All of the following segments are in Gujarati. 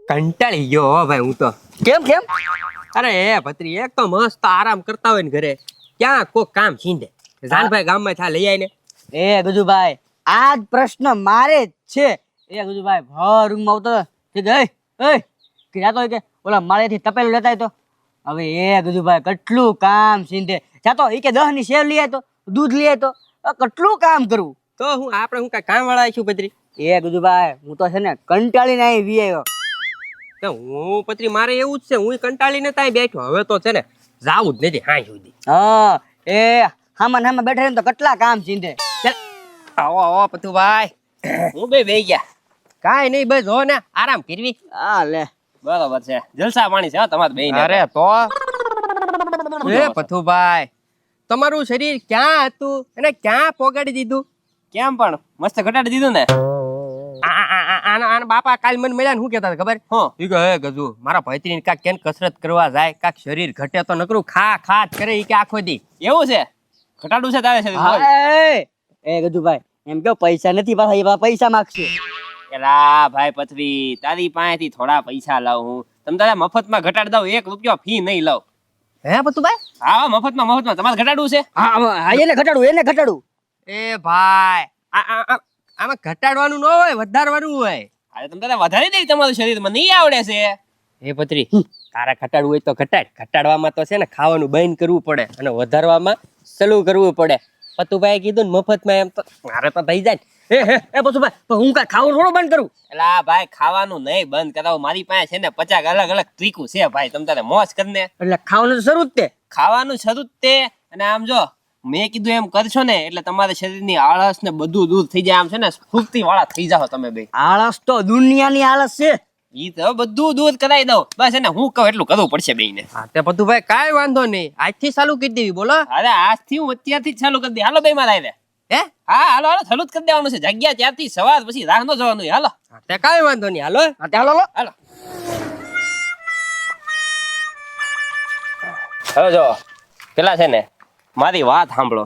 કંટાળી ગયો હો ભાઈ હું તો. કેમ કેમ? અરે એ ભત્રી એક તો મસ્ત આરામ કરતા હોય ને ઘરે, ક્યાં કોક કામ છીંડે. જાનભાઈ ગામમાં થા લઈ આવીને. એ ગજુભાઈ, આ જ પ્રશ્ન મારે જ છે. એ ગજુભાઈ ભર રૂમમાં આવતો કે જાતો હોય કે ઓલા માળેથી તપેલું લેતા હોય તો હવે એ ગજુભાઈ કેટલું કામ સીંધે જાતો એ કે 10 ની સેવ લઈ આય તો દૂધ લઈ આય તો કેટલું કામ કરવું. તો હું આપણે હું કઈ કામ વાળા છું ભત્રી? એ ગજુભાઈ હું તો છે ને કંટાળીને અહીં વી આવ્યો. તો હું ભત્રી મારે એવું જ છે, હું કંટાળીને ત્યાં બેઠો. હવે તો છે ને જાવું જ નથી હાઈ સુધી. હા એ હામાં બેઠા ને તો કેટલા કામ સીંધે. આવો આવો પતુભાઈ, હું બેહી ગયા. કાંઈ નહીં, બસ હો ને આરામ કરવી. હા લે બરોબર છે, જલસા પાણી છે તમારે બેહીને. અરે તો એ પથુભાઈ, તમારું શરીર ક્યાં હતું અને ક્યાં પોગાડી દીધું? કેમ પણ મસ્ત ઘટાડી દીધું ને. આના બાપા કાલ મને મળ્યા ને શું કહેતા ખબર? ઈ કે હે ગજુ મારા ભૈત્રીને કાક કેન કસરત કરવા જાય, કાક શરીર ઘટે તો નકરું ખા ખા જ કરે ઈ કે આખો દી. એવું છે? ઘટાડું છે તારે શરીર? એ ગજુભાઈ એમ કે પૈસા નથી પાછા એ પૈસા માંગશે. એલા ભાઈ પથરી, તારી પાસેથી થોડા પૈસા લાવ હું. તમ તારે મફતમાં ઘટાડી દઉં, 1 રૂપિયો ફી નહીં લઉં. હે પથુભાઈ? હા મફતમાં તમારે ઘટાડવું છે? હા એને ઘટાડું. એ ભાઈ આમાં ઘટાડવાનું ન હોય, વધારવાનું હોય. અરે તમ તારે વધારી દઈ, તમારું શરીરમાં નહીં આવડે છે. હે પત્રી, તારા ઘટાડવું હોય તો ઘટાડ. ઘટાડવામાં તો છે ને ખાવાનું બંધ કરવું પડે અને વધારવામાં સલું કરવું પડે. પતુભાઈ કીધું ને મફતમાં, એમ તો મારે તો થઈ જાય. એ પશુભાઈ તો હું કાંઈ ખાવું થોડું બંધ કરું? એલા ભાઈ ખાવાનું નહીં બંધ કરાવો, મારી પાસે છે ને 50 અલગ અલગ ટ્રીકું છે ભાઈ. તમ તારે મોજ કરીને એટલે ખાવાનું તો શરૂ જ તે. ખાવાનું શરૂ જ તે. અને આમ જો મેં કીધું એમ કરશો ને એટલે તમારા શરીરની આળસ ને બધું દૂર થઈ જાય. આમ છે ને સ્ફૂર્તિ વાળા થઈ જાઓ તમે બે. આળસ તો દુનિયાની આળસ છે, ઈ તો બધું દૂર કરાવી દઉં. બસ એને હું કહું એટલું કરવું પડશે બેયને. હા તે પતુભાઈ કાંઈ વાંધો નહીં, આજથી ચાલુ કરી દેવી. બોલો. અરે આજથી હું અત્યારથી જ ચાલુ કરી દે. હાલો બે માં લાવી દે. હે હા હાલો ચાલુ જ કરી દેવાનું છે. જગ્યા ત્યારથી સવાર પછી રાહ નો જવાનું. હાલો તે કાંઈ વાંધો નહીં, હાલો. હાલો હવે જો પેલા છે ને મારી વાત સાંભળો.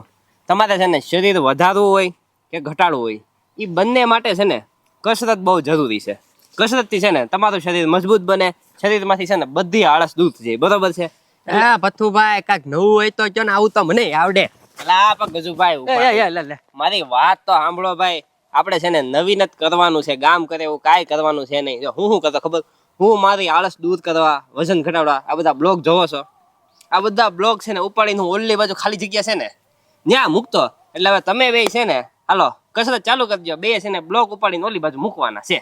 તમારે છે ને શરીર વધારવું હોય કે ઘટાડવું હોય, એ બંને માટે છે ને કસરત બહુ જરૂરી છે. કસરતથી છે ને તમારું શરીર મજબૂત બને, શરીરમાંથી છે ને બધી આળસ દૂર થઈ જાય. બરોબર છે? હા પથુભાઈ, કાંઈક નવું હોય તો જો ને, આવું તો મને આવડે. ગજુભાઈ મારી વાત તો સાંભળો ભાઈ. આપણે છે ને નવીન જ કરવાનું છે, ગામ કરે એવું કાંઈ કરવાનું છે નહીં. જો હું કરતો ખબર, હું મારી આળસ દૂર કરવા, વજન ઘટાડવા આ બધા બ્લોગ જોવો છો. આ બધા બ્લોગ છે ને ઉપાડીને હું ઓલી બાજુ ખાલી જગ્યા છે ને ત્યાં મૂકતો. એટલે હવે તમે બે છે ને હાલો કસરત ચાલુ કરજો. બે છે ને બ્લોગ ઉપાડીને ઓલી બાજુ મૂકવાના છે.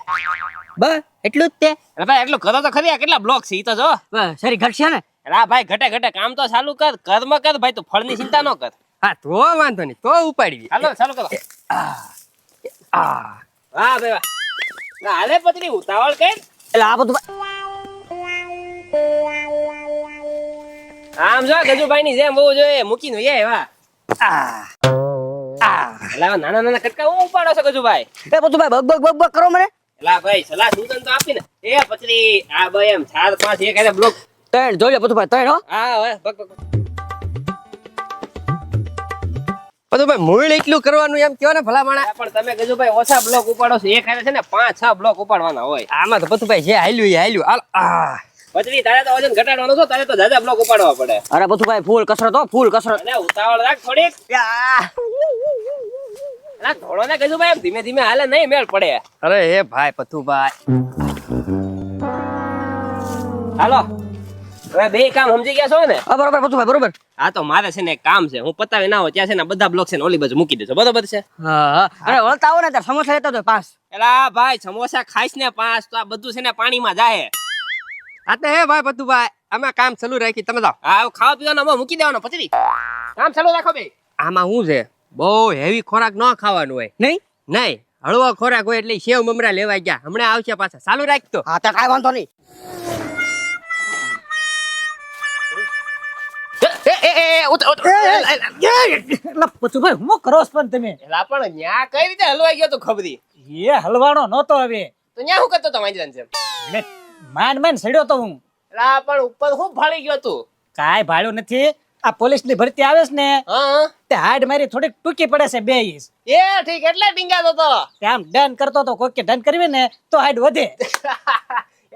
બસ એટલું જ તે. ભાઈ એટલું કરો તો ખરી. કેટલા બ્લોગ છે ઈ તો જો. શરીર ઘટશે ને? હા ભાઈ ઘટે કામ તો ચાલુ કર, કર્મ કર ભાઈ. તું ફળની ચિંતા ન કર. હા તો વાંધો નહીં, તો ઉપાડી. હાલો ચાલુ કરો. હા ભાઈ વાહ. હાલે પત્રી ઉતાવળ કર. એટલે આ બધું આમ જો ગજુભાઈ ની જેમ બહુ જોઈએ મૂકીને એ વાહ. નાના કટકા હું ઉપાડો છો ગજુભાઈ? એ બધું ભાઈ બગ કરો મને. એલા ભાઈ સલાહ સૂચન તો આપી ને. એ પત્રી આ ભાઈ એમ 4 5 એક હારે બ્લોક 3 જોજો બધું ભાઈ 3 હો. હા હવે બગ પથુભાઈ મૂળ એટલું કરવાનું એમ કયો ને ભલા માણા. પણ તમે ગજુભાઈ ઓછા બ્લોક ઉપાડો છો. એક હારે છે ને 5 6 બ્લોક ઉપાડવાના હોય. આમાં તો પથુભાઈ જે હાલ્યું એ હાલ્યું. હાલ પત્રી તારે તો વજન ઘટાડવાનો છો, તારે તો જાજા બ્લોક ઉપાડવા પડે. અરે બધું ભાઈ ફૂલ કસરત હો, ફૂલ કસરત. અને ઉતાવળ રાખ થોડીક. ના થોડો ને ગજુભાઈ એમ ધીમે ધીમે હાલે નહીં મેળ પડે. અરે એ ભાઈ પથુભાઈ, હાલો હવે બે કામ સમજી ગયા છો ને? બરોબર બધું ભાઈ બરોબર. હા તો મારે છે ને કામ છે, હું પતાવી ના હોય ત્યાં છે ને બધા બ્લોક છે ને ઓલી બાજુ મૂકી દેજો. બરોબર છે? હા અરે વળતા આવો ને ત્યારે સમોસા લેતા તો 5. એલા ભાઈ સમોસા ખાઈશ ને 5 તો આ બધું છે ને પાણીમાં જાય. આ તો હે ભાઈ પથુભાઈ, અમે કામ ચાલુ રાખી, તમે જાઓ. હા ખાવા પીવાનું મૂકી દેવાનો પત્રી. કામ ચાલુ રાખો બે. આમાં શું છે, બહુ હેવી ખોરાક ન ખાવાનું હોય. નહીં હળવો ખોરાક હોય. એટલે સેવ મમરા લેવા ગયા, હમણાં આવશે પાછા. ચાલુ રાખતો. હા તો કાંઈ વાંધો નહીં. પછુભાઈ હું કરો પણ તમે? એલા પણ ન્યા કઈ રીતે હલવાઈ ગયો તો ખબરી? એ હલવાનો નતો હવે તો ન્યા હું કરતો તો મારી છે? માન સડ્યો તો હું. એલા પણ ઉપર હું ફાળી ગયો તું? કાંઈ ભાડ્યું નથી. આ પોલીસ ની ભરતી આવે છે ને તે હાડ મારી થોડીક ટૂંકી પડે છે 2 ઇંચ. એ ઠીક એટલે ડીંગાતો તો. આમ ડન કરતો તો કોઈ કે ડન કરવી ને તો હાડ વધે.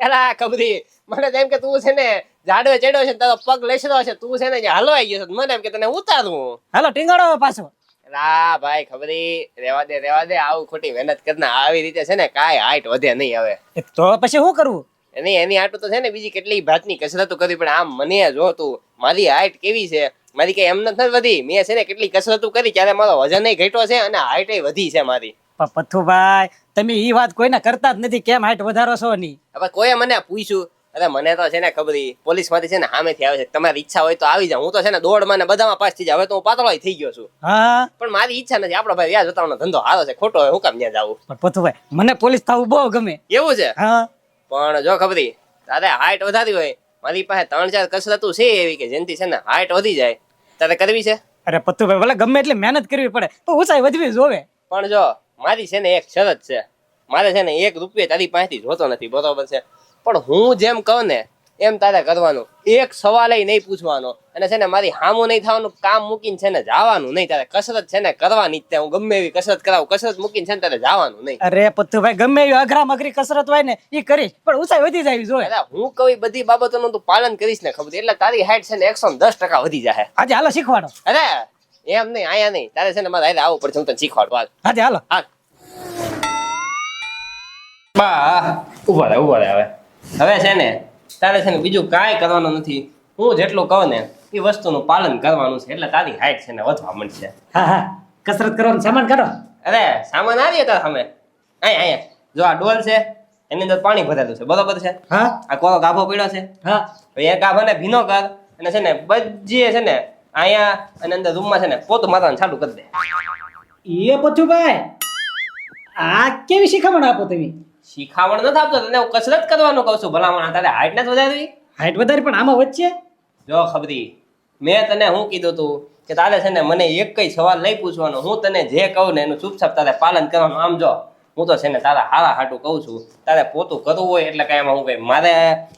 એલા ખબરી મને તો એમ કે તું છે ને ઝાડવે ચડ્યો છે તારો પગ લેસડો છે તું છે ને જે હલવાઈ ગયો છે મને એમ કે તને ઉતારું હાલો ટીંગાડો હવે પાછો. એલા ભાઈ ખબરી રેવા દે આવું ખોટી મહેનત કરના આવી રીતે છે ને કાંઈ હાઈટ વધે નહીં હવે તો પછી શું કરવું? એની આટું તો છે ને બીજી કેટલી ભાતની કસરતો કરવી પણ આમ મને જો તું મારી હાઈટ કેવી છે મારી કઈ એમ નથી વધી મેં છે ને કેટલી કસરતો કરી ત્યારે મારો વજન ઘટ્યો છે અને હાઈટ વધી છે મારી. પણ પથ્થુભાઈ તમે ઈ વાત કોઈને કરતા જ નથી કેમ હાઈટ વધારો છો ની. હવે કોઈએ મને પૂછ્યું અરે મને તો છે ને ખબરી પોલીસ માંથી છે ને સામેથી આવે છે તમારી ઈચ્છા હોય તો આવી જાવ હું તો છે ને દોડમાં ને બધામાં પાસ થઈ જાવ હવે તો હું પાતળો થઈ ગયો છું હા પણ મારી ઈચ્છા નથી આપણો ભાઈ વ્યાજ જતાનો ધંધો હારો છે ખોટો હોય હું કામ ત્યાં જાવું પણ પથ્થુભાઈ મને પોલીસ થવું બહુ ગમે. એવું છે હા પણ જો ખબરી તારે હાઈટ વધારી હોય મારી પાસે 3-4 કસરતું છે એવી કે જેનથી છે ને હાઈટ વધી જાય તારે કરવી છે. અરે પથ્થુભાઈ ભલે ગમે એટલી મહેનત કરવી પડે તો ઊંચાઈ વધવી જોવે. પણ જો મારી છે ને એક શરત છે મારે છે ને 1 રૂપિયો તારી પાસેથી જોતો નથી બરોબર છે પણ હું જેમ કહું ને એમ તારે કરવાનું એક સવાલ નહીં પૂછવાનો અને છે ને મારી હામું નહીં થવાનું કામ મૂકીને છે ને જવાનું નહીં તારે કસરત છે ને કરવાની જ તે હું ગમે એવી કસરત કરાવું કસરત મૂકીને છે ને તારે જવાનું નહીં. અરે પથ્થુભાઈ ગમે એવી અઘરામ અઘરી કસરત હોય ને એ કરીશ પણ ઊંચાઈ વધી જાય જોવે. અરે હું કહું બધી બાબતોનું તું પાલન કરીશ ને ખબર એટલે તારી હાઈટ છે ને 110% વધી જાય. આજે હાલો શીખવાડો. અરે એમ નહીં આયા નહીં તારે છે ને મારે આવું પડશે હું તને શીખવાડું હાલ. આજે હાલો. હાલ બા ઉભા રહે હવે છે ને તારે છે ને બીજું કાંઈ કરવાનું નથી હું જેટલું કહું ને એ વસ્તુનું પાલન કરવાનું છે એટલે તારી હાઈટ છે ને વધવા માંડશે. હા હા કસરત કરવાનું સામાન કાઢો. અરે સામાન આવીએ તાર સામે અહીંયા જો આ ડોલ છે એની અંદર પાણી ભરેલું છે બરોબર છે હા આ કોરો ગાભો પડ્યો છે હા હવે એ ગાભાને ભીનો કર અને છે ને બજીએ છે ને અહીંયા અને અંદર રૂમમાં છે ને પોતું મારવાનું ચાલુ કરી દે. એ પથ્થુભાઈ આ કેવી શીખામણ આપો તમે? શીખામણ નથી આપતો તને હું કસરત કરવાનું કહું છું ભલામણ તારે હાઈટ નથી વધારવી. હાઈટ વધારી પણ આમાં વચ્ચે જો ખબરી મેં તને શું કીધું તું કે તારે છે ને મને એક કઈ સવાલ નહીં પૂછવાનો હું તને જે કહું ને એનું ચૂપચાપ તારે પાલન કરવાનું. આમ જો હું તો છે ને તારા હારા હાટું કહું છું તારે પોતું કરવું હોય એટલે કઈ એમાં હું કઈ મારે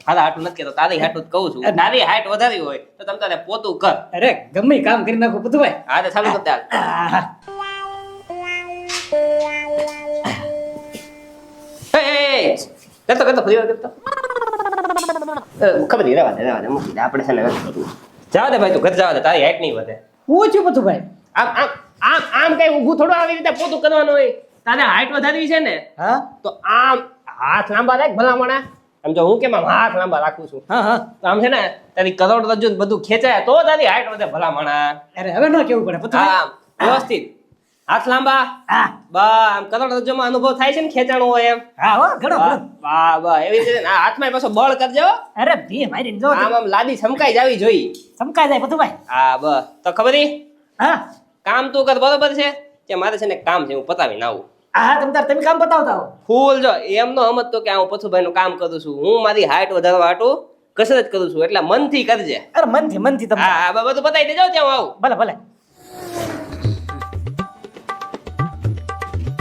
હારા હાટું નથી કહેતો તારી હાટું જ કહું છું તારી હાઈટ વધારી હોય તો તમે તારે પોતું કર. અરે ગમે કામ કરી નાખો પથ્થુભાઈ. હા તો ચાલુ કર દે. કરતો ફરી વાર કરતો ખબર નહીં રહેવા દે મૂકી દે આપણે છે ને જવા દે ભાઈ તું ઘર જવા દે તારી હાઈટ નહીં વધે. હું છું પથ્થુભાઈ. આમ આમ આમ આમ કઈ ઊભું થોડું આવી રીતે પોતું કરવાનું હોય તારે હાઈટ વધારવી છે ને હા તો આમ હાથ લાંબા રાખ ભલામણા આમ જો હું કેમ આમ હાથ લાંબા રાખું છું હા હા તો આમ છે ને તારી કરોડરજ્જુ ને બધું ખેંચાય તો તારી હાઈટ વધે ભલામણા. અરે હવે ન કેવું પડે પથ્થુભાઈ. આમ વ્યવસ્થિત હાથ લાંબા હા બા આમ કરોડરજ્જુમાં અનુભવ થાય છે ને ખેંચાણું હોય એમ હા હો ઘણો ઘણો. વાહ વાહ એવી રીતે હાથમાં પાછો બળ કરજો અરે ભી મારી જો આમ આમ લાદી છમકાઈ જાવી જોઈએ. સમકાઈ જાય પથ્થુભાઈ. હા બસ તો ખબર હા કામ તું કર બરોબર છે કે મારે છે ને કામ છે હું પતાવીને આવું. હા તમે કામ બતાવતા હો. ફૂલ જો એમનો સમજતો કે હું પથુભાઈ નું કામ કરું છું હું મારી હાઈટ વધારવા હાટું કસરત કરું છું એટલે મનથી કરજે. અરે મનથી તમે. હા હા બધું બતાવી દેજો ત્યાં હું આવું. ભલે ભલે.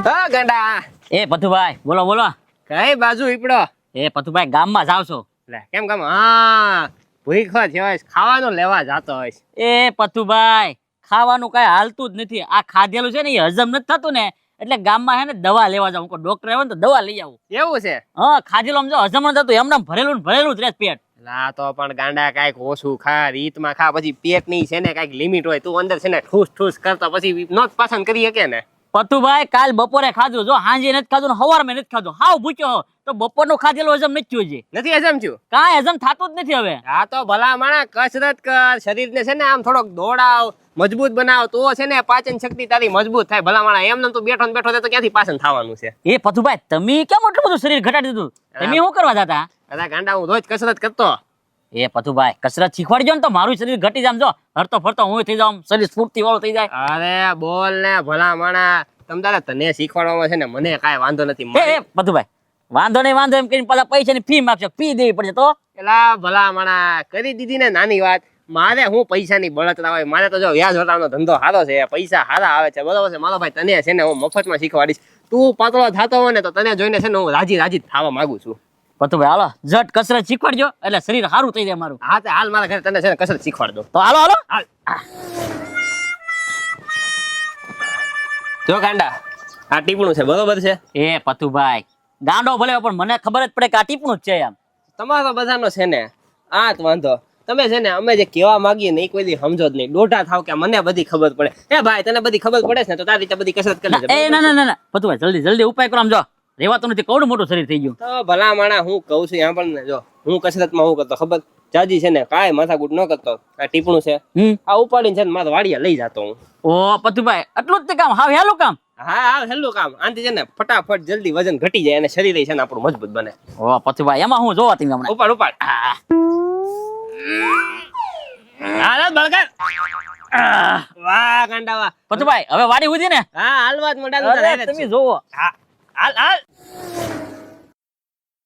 હા ગાંડા એ પથુભાઈ બોલો બોલો. કઈ બાજુ ઈપડો એ પથુભાઈ ગામમાં જાવ છો? લે કેમ કામ હા ભૂખો થયો હોય ખાવાનું લેવા જાતો હોય. એ પથુભાઈ ખાવાનું કઈ હાલતું જ નથી. આ ખાધેલું છે ને એ હજમ નથી થતું ને એટલે ગામમાં હે ને દવા લેવા જાઉં. ડોક્ટર આવે ને તો દવા લઈ આવું. એવું છે હા ખાધેલું આમ જો હજમ ન થતું એમને ભરેલું ને ભરેલું જ રહે પેટ. લા તો પણ ગાંડા કાંઈક ઓછું ખા રીતમાં ખા પછી પેટની છે ને કાંઈક લિમિટ હોય તું અંદર છે ને ઠૂસ ઠૂસ કરતો પછી નોક પાછળ કરી શકે ને. પથુભાઈ કાલ બપોરે ખાધું જો હાંજે નથી ખાધું ને સવારમાં નથી ખાધું હાવ ભૂખ્યો હો તો બપોરનું ખાધેલું હજમ નથી થયું. નથી હજમ થયું કાંઈ હજમ થતું જ નથી હવે. હા તો ભલા માણા કસરત કર શરીરને છે ને આમ થોડોક દોડાવ મજબૂત બનાવ તો છે ને પાચન શક્તિ તારી મજબૂત થાય. ભલા માણા એમને તું બેઠો ને બેઠો તો ક્યાંથી પાચન થવાનું છે. એ પથુભાઈ તમે કેમ એટલું બધું શરીર ઘટાડી દીધું? તમે શું કરવા જતા? અરે ગાંડા હું રોજ કસરત કરતો. એ પથુભાઈ કસરત શીખવાડજો ને તો મારું શરીર ઘટી જાય. જો હરતો ફરતો હું થઈ જાઉં શરીર સ્ફૂર્તિ વાળું થઈ જાય. અરે બોલ ને ભલા માણા તમતારે તને શીખવાડવામાં છે ને મને કાંઈ વાંધો નથી. એ પથુભાઈ વાંધો નહીં વાંધો એમ કરીને પાછા પૈસાની ફી માગશો ફી દેવી પડશે તો? એલા ભલા માણા કરી દીધી ને નાની વાત. મારે હું પૈસાની બળતરા હોય મારે તો જો વ્યાજ વટાવનો ધંધો સારો છે પૈસા સારા આવે છે બરોબર છે મારો ભાઈ તને છે ને હું મફતમાં શીખવાડીશ. તું પાતળો થતો હોય ને તો તને જોઈને છે ને હું રાજી રાજી થવા માંગુ છું. પથુભાઈ હાલો ઝટ કસરત શીખવાડજો એટલે શરીર સારું થઈ જાય મારું. હા તે હાલ મારા ઘરે તને છે ને કસરત શીખવાડ દો. તો હાલો હાલો હાલ જો ગાંડા આ ટીપણું છે બરોબર છે. એ પથુભાઈ ગાંડો ભલે પણ મને ખબર જ પડે કે આ ટીપણું જ છે એમ. તમારો બધાનો છે ને આ જ વાંધો. તમે છે ને અમે જે કહેવા માંગીએ ને એ કોઈ દી સમજો જ નહીં. દોઢા થાવ કે મને બધી ખબર પડે. એ ભાઈ તને બધી ખબર પડે છે ને તો તારી રીતે બધી કસરત કરી લેજે. એ ના ના ના ના પતુભાઈ જલ્દી જલ્દી ઉપાય કરો આમ જો રેવાતું નથી કવડું મોટું શરીર થઈ ગયું. તો ભલા માણા હું કહું છું ત્યાં પણ ને જો હું કસરતમાં હું કરતો ખબર જાજી છે ને કાંઈ માથાકૂટ ન કરતો. આ ટીપણું છે આ ઉપાડીને છે ને મારા વાડિયા લઈ જાતો હું. ઓ પતુભાઈ આટલું જ તે કામ હાવ હેલું કામ. હા હા હેલું કામ. આનાથી છે ને ફટાફટ જલ્દી વજન ઘટી જાય અને શરીર છે ને આપણું મજબૂત બને. ઓ પતુભાઈ એમાં હું જોવા તમે હમણાં ઉપાડ ઉપાડ. હા બળગર. વાહ ગાંડા વાહ. પતુભાઈ હવે વાડી ઉધી ને હા હાલવા જ મોઢાનું અરે, તારે તમે જોવો હા હાલ હાલ.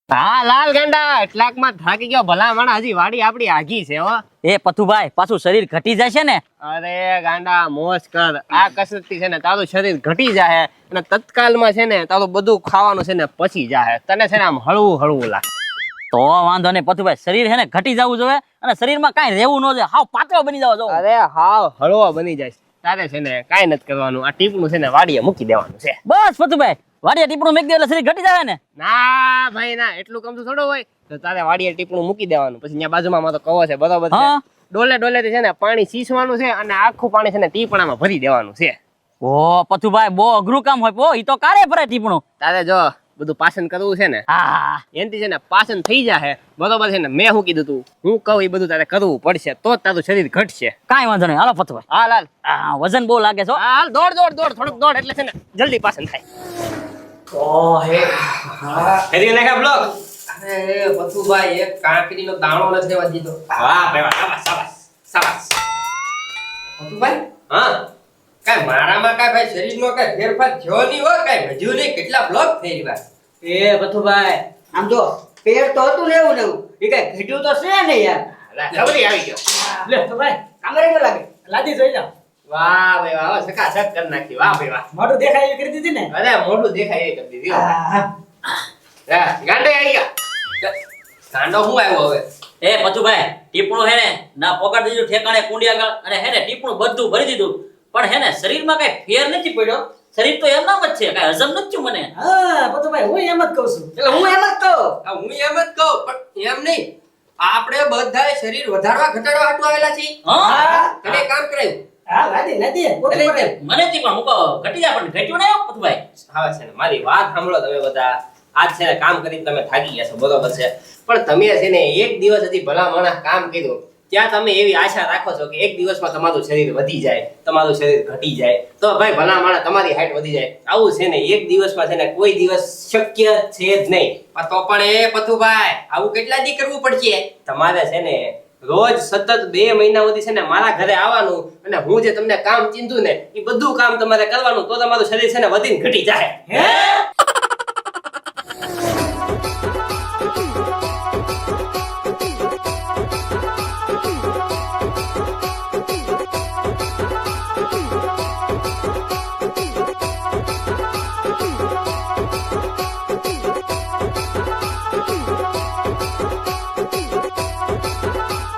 હા લાલ ગાંડા એટલાકમાં થાકી ગયો ભલા માણા હજી વાડી આપડી આગી છે હો. એ પતુભાઈ પાછું શરીર ઘટી જાય છે ને. અરે ગાંડા મોજ કર. આ કસરતથી છે ને તારું શરીર ઘટી જાય અને તત્કાલમાં છે ને તારું બધું ખાવાનું છે ને પચી જાય. તને છે ને આમ હળવું હળવું લાગે. તો વાંધો નહીં પતુભાઈ શરીર છે ને ઘટી જવું જોઈએ અને શરીરમાં કાંઈ રહેવું ન જોઈએ હાવ પાતળો બની જવો જોઈએ. અરે હાવ હળવો બની જાય. તારે છે ને કાંઈ નથી કરવાનું. આ ટીપનું છે ને વાડીએ મૂકી દેવાનું છે. બસ પતુભાઈ વાડિયા ટીપણું મેક દે એટલે શરીર ઘટી જાય ને. ના ભાઈ ના એટલું કમતું થોડું હોય તો તારે વાડીએ ટીપણું મૂકી દેવાનું. પછી ત્યાં બાજુમાં મારો કવો છે બરોબર છે. હા. ડોલે ડોલે છે ને પાણી સીસવાનું છે અને આખું પાણી છે ને ટીપણામાં ભરી દેવાનું છે. ઓ પતુભાઈ બહુ અઘરું કામ હોય ઓ ઈ તો કારે ભરાય ટીપણું. તારે જો બધું પાચન કરવું છે ને હા એનથી છે ને પાચન થઈ જાય બરોબર છે ને. મેં શું કીધું તું હું કહું એ બધું તારે કરવું પડશે તો જ તારું શરીર ઘટશે. કાંઈ વાંધો નહીં હાલો પતુભાઈ. હાલ હાલ હા વજન બહુ લાગે છે હો. હાલ દોડ દોડ દોડ થોડુંક દોડ એટલે છે ને જલ્દી પાચન થાય. હેરી નાખા બ્લોક. અરે પથુભાઈ એક કાંકરીનો દાણો નથી રહેવા દીધો. વાહ ભાઈ વાહ શાબાશ શાબાશ શાબાશ. પથુભાઈ હા કાંઈ મારામાં કાંઈ ભાઈ શરીરનો કાંઈ ફેરફાર થયો નહીં હોય કાંઈ હજુ નહીં કેટલા બ્લોક થઈ રહ્યા. એ બથુભાઈ આમ જો પેર તો હતું ને એવું એ કઈ ઘટ્યું તો છે ને યાર. ખબરી આવી ગયો. લે તો ભાઈ કામરે ન લાગે લાદી જોઈ જા. વાહ ભાઈ વાહ સકા સક કરી નાખી. વાહ ભાઈ વાહ. મોઢું દેખાય એવી કરી દીધી ને. અરે મોઢું દેખાય એ કરી દીધી. ગાંડે આવી ગયા. ગાંડો શું આવ્યો હવે? એ પતુભાઈ ટીપણું હે ને ના પોકાડ દીધું ઠેકાણે કુંડી આગળ અને હે ને ટીપણું બધું ભરી દીધું પણ હે ને શરીરમાં કઈ ફેર નથી પડ્યો. શરીર તો એમ નામ જ છે કઈ હજમ નથી થયું મને. હા પતુભાઈ હું એમ જ કહું છું. એટલે હું એમ જ કહું. હું એમ જ કહું પણ એમ નહીં આપણે બધાએ શરીર વધારવા ઘટાડવા હાટુ આવેલા છીએ. હા તને કામ કરાયું. હા લાદી લાદી મને થી પણ મૂકો ઘટી જાય પણ ઘટ્યું ને પતુભાઈ. હવે છે ને મારી વાત સાંભળો તમે બધા. આજ છે ને કામ કરીને તમે થાકી ગયા છો બરોબર છે પણ તમે છે ને એક દિવસ હજી ભલા માણસ કામ કર્યું ત્યાં તમે એવી આશા રાખો છો કે એક દિવસમાં તમારું શરીર વધી જાય તમારું શરીર ઘટી જાય તો ભાઈ ભલા માણસ તમારી હાઈટ વધી જાય. આવું છે ને એક દિવસમાં છે ને કોઈ દિવસ શક્ય છે જ નહીં. તો પણ એ પથુભાઈ આવું કેટલા દી કરવું પડશે? તમારે છે ને રોજ સતત 2 મહિના સુધી છે ને મારા ઘરે આવવાનું અને હું જે તમને કામ ચીંધું ને એ બધું કામ તમારે કરવાનું તો તમારું શરીર છે ને વધીને ઘટી જાય. હે